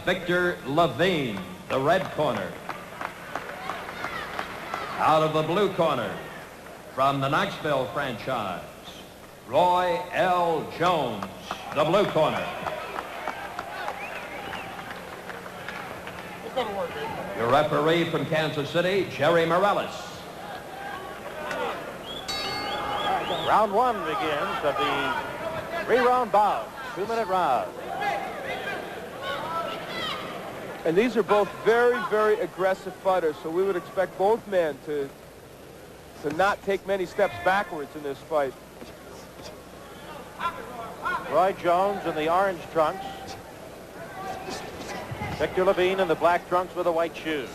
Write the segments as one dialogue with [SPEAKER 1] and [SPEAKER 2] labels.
[SPEAKER 1] Victor Levine, the red corner. Out of the blue corner, from the Knoxville franchise, Roy L. Jones, the blue corner. Your referee from Kansas City, Jerry Morales.
[SPEAKER 2] Round one begins of the three-round bout, 2-minute round.
[SPEAKER 3] And these are both very, very aggressive fighters, so we would expect both men to not take many steps backwards in this fight.
[SPEAKER 2] Roy Jones in the orange trunks. Victor Levine in the black trunks with the white shoes.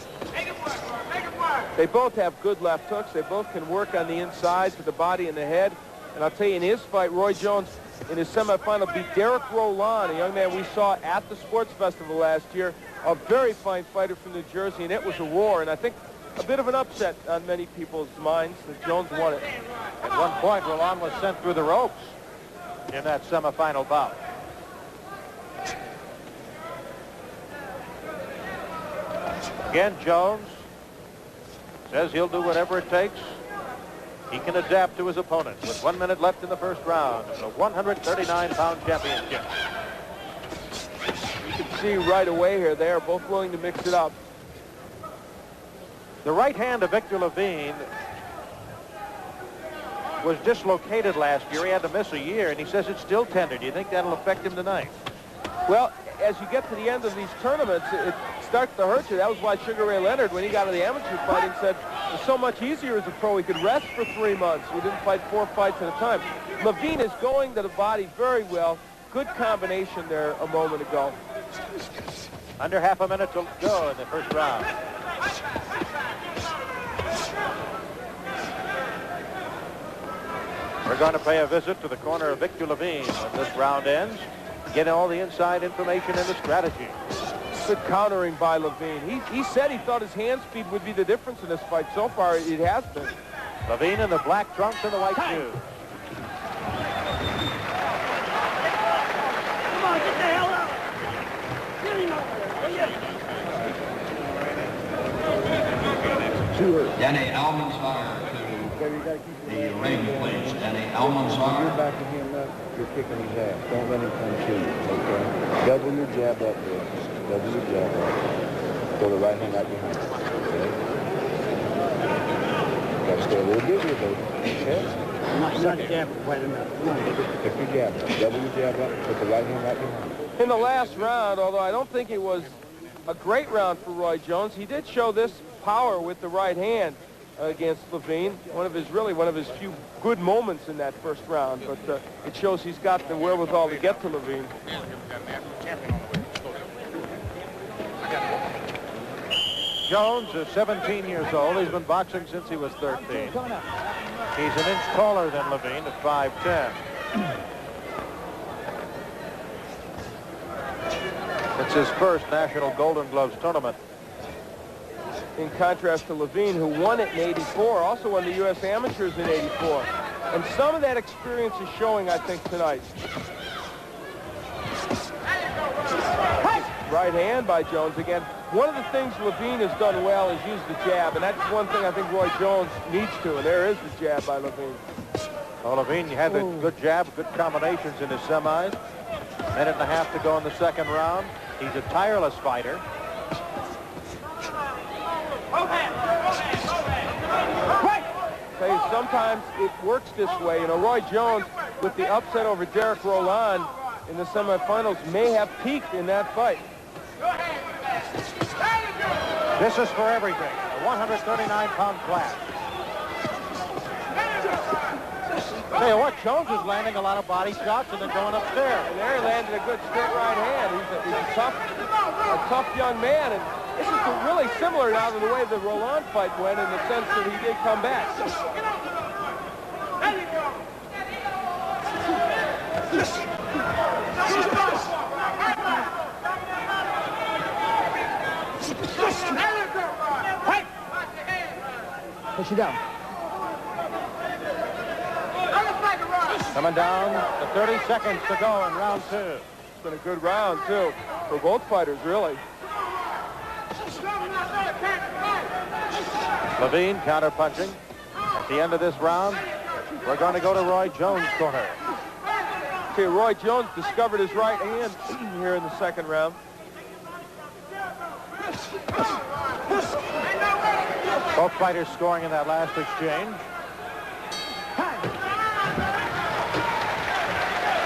[SPEAKER 3] They both have good left hooks. They both can work on the inside to the body and the head. And I'll tell you, in his fight, Roy Jones, in his semifinal, beat Derek Roland, a young man we saw at the Sports Festival last year, a very fine fighter from New Jersey, and it was a war. And I think a bit of an upset on many people's minds that Jones won it.
[SPEAKER 2] At one point, Roland was sent through the ropes in that semifinal bout. Again, Jones says he'll do whatever it takes. He can adapt to his opponent with 1 minute left in the first round of the 139-pound championship.
[SPEAKER 3] You can see right away here, they are both willing to mix it up.
[SPEAKER 2] The right hand of Victor Levine was dislocated last year. He had to miss a year, and he says it's still tender. Do you think that'll affect him tonight?
[SPEAKER 3] Well, as you get to the end of these tournaments, it starts to hurt you. That was why Sugar Ray Leonard, when he got into the amateur fighting, said it's so much easier as a pro. He could rest for 3 months. He didn't fight 4 fights at a time. Levine is going to the body very well. Good combination there a moment ago.
[SPEAKER 2] Under half a minute to go in the first round. We're going to pay a visit to the corner of Victor Levine when this round ends. Get all the inside information and the strategy.
[SPEAKER 3] Good countering by Levine. He said he thought his hand speed would be the difference in this fight. So far, it has been.
[SPEAKER 2] Levine in the black trunks and the white shoes.
[SPEAKER 4] Come on, get the hell out.
[SPEAKER 1] Danny Almanzar to the ring, please. Danny Almanzar.
[SPEAKER 5] You're backing him up, you're kicking his ass. Don't let him come to you, okay? Double your jab up there. Double your jab up. Throw the right hand out behind you, okay? Gotta stay a little busier, baby, okay?
[SPEAKER 4] Not jab quite enough.
[SPEAKER 5] Pick your jab up. Double your jab up. Put the right hand out behind you.
[SPEAKER 3] In the last round, although I don't think it was a great round for Roy Jones, he did show this power with the right hand against Levine. One of his few good moments in that first round, but it shows he's got the wherewithal to get to Levine.
[SPEAKER 2] Jones is 17 years old. He's been boxing since he was 13. He's an inch taller than Levine at 5'10". It's his first National Golden Gloves tournament.
[SPEAKER 3] In contrast to Levine, who won it in '84, also won the U.S. Amateurs in '84. And some of that experience is showing, I think, tonight. Right hand by Jones again. One of the things Levine has done well is use the jab, and that's one thing I think Roy Jones needs to, and there is the jab by Levine.
[SPEAKER 2] Well, Levine had the good jab, good combinations in his semis. Minute and a half to go in the second round. He's a tireless fighter.
[SPEAKER 3] Tell you, sometimes it works this way. You know, Roy Jones, with the upset over Derek Roland in the semifinals, may have peaked in that fight.
[SPEAKER 2] This is for everything. A 139-pound class. Tell you what, Jones is landing a lot of body shots and then going upstairs.
[SPEAKER 3] And there he landed a good straight right hand. He's a tough young man. And this is really similar now to the way the Roland fight went in the sense that he did come back.
[SPEAKER 4] Push it down.
[SPEAKER 2] Coming down to 30 seconds to go in round two.
[SPEAKER 3] been a good round, too, for both fighters, really.
[SPEAKER 2] Levine counter-punching. At the end of this round, we're going to go to Roy Jones' corner.
[SPEAKER 3] Okay, Roy Jones discovered his right hand here in the second round.
[SPEAKER 2] Both fighters scoring in that last exchange.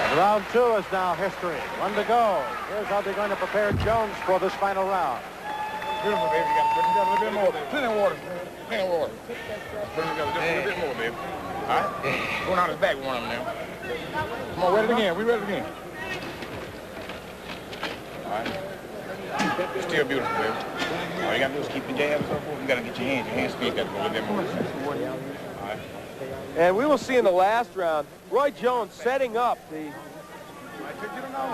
[SPEAKER 2] And round 2 is now history. 1 to go. Here's how they're going to prepare Jones for this final round.
[SPEAKER 6] Beautiful, baby. You got to put a little bit more, baby. Plenty of water. Plenty of water. Put it together just a little bit more, baby. All right? Going on his back with one of them now. Come on, ready it again. We ready again. All right. Still beautiful, baby. All you got to do is keep your jab and so forth. You got to get your hand speed got to go a little bit more. All right.
[SPEAKER 3] And we will see in the last round, Roy Jones setting up the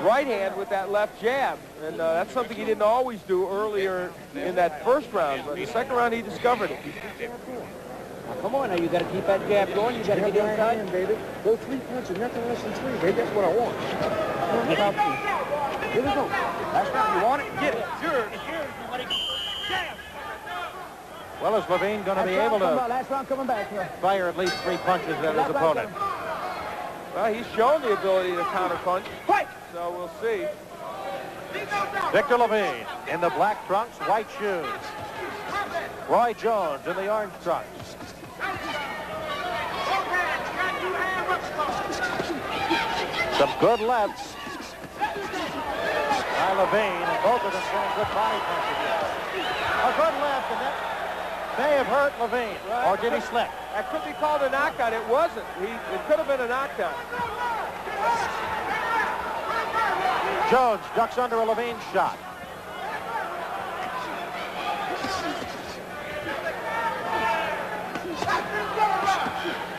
[SPEAKER 3] right hand with that left jab. And that's something he didn't always do earlier in that first round. But in the second round, he discovered it.
[SPEAKER 4] Now, come on now, you got to keep that jab going. You got to get inside.
[SPEAKER 5] Hand, baby. Go 3 punches, nothing less than 3, baby. That's what I want. Here we go.
[SPEAKER 4] Last round, you want it? Get it. Sure. It's yours, buddy. Jab.
[SPEAKER 2] Well, is Levine going to be able to
[SPEAKER 4] Last round coming back here.
[SPEAKER 2] fire at least 3 punches at his opponent?
[SPEAKER 3] Well, he's shown the ability to counterpunch.
[SPEAKER 4] Fight!
[SPEAKER 3] So we'll see.
[SPEAKER 2] Victor Levine in the black trunks, white shoes. Roy Jones in the orange trunks. Some good lefts by Levine, and both of them getting good body punches. A good left, and that may have hurt Levine.
[SPEAKER 3] Right.
[SPEAKER 2] Or did he slip?
[SPEAKER 3] That could be called a knockdown. It wasn't. It could have been a knockdown.
[SPEAKER 2] Jones ducks under a Levine shot.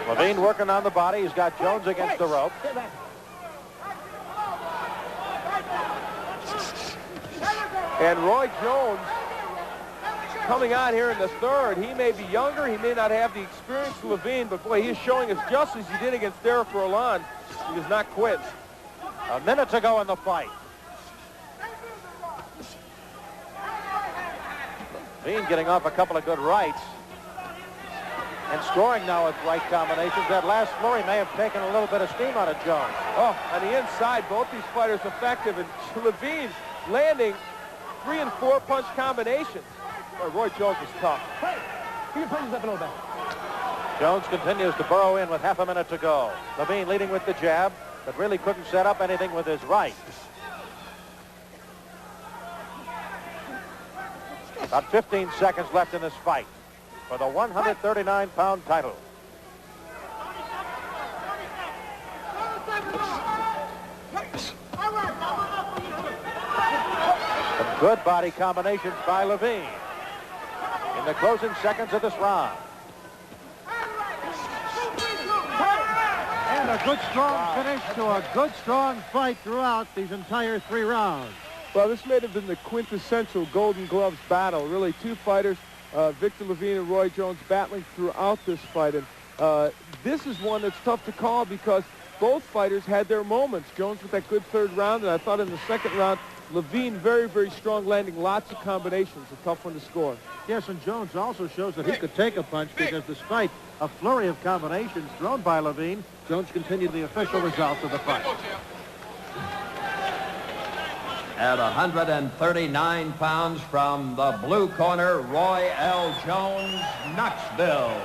[SPEAKER 2] Levine working on the body. He's got Jones against the rope.
[SPEAKER 3] And Roy Jones coming on here in the third. He may be younger. He may not have the experience of Levine, but boy, he is showing us just as he did against Derek Roland. He does not quit.
[SPEAKER 2] A minute to go in the fight. Levine getting off a couple of good rights. And scoring now with right combinations. That last flurry may have taken a little bit of steam out of Jones.
[SPEAKER 3] Oh, on the inside, both these fighters effective. And Levine landing 3- and 4-punch combinations. Boy, Roy Jones is tough.
[SPEAKER 4] Hey, keep your punches up a little bit.
[SPEAKER 2] Jones continues to burrow in with half a minute to go. Levine leading with the jab, but really couldn't set up anything with his right. About 15 seconds left in this fight for the 139-pound title. Some good body combinations by Levine in the closing seconds of this round.
[SPEAKER 7] And a good, strong finish to a good, strong fight throughout these entire 3 rounds.
[SPEAKER 3] Well, this may have been the quintessential Golden Gloves battle. Really, 2 fighters, Victor Levine and Roy Jones, battling throughout this fight. And this is one that's tough to call because both fighters had their moments. Jones with that good third round, and I thought in the second round, Levine very, very strong, landing lots of combinations. A tough one to score.
[SPEAKER 7] Yes, and Jones also shows that he could take a punch because despite a flurry of combinations thrown by Levine, Jones continued the official results of the fight.
[SPEAKER 1] At 139 pounds from the blue corner, Roy L. Jones, Knoxville.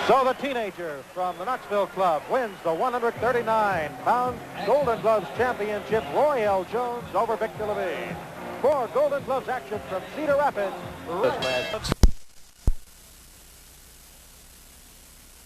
[SPEAKER 2] So the teenager from the Knoxville Club wins the 139-pound Golden Gloves Championship, Roy L. Jones over Victor Levine. For Golden Gloves action from Cedar Rapids, this match.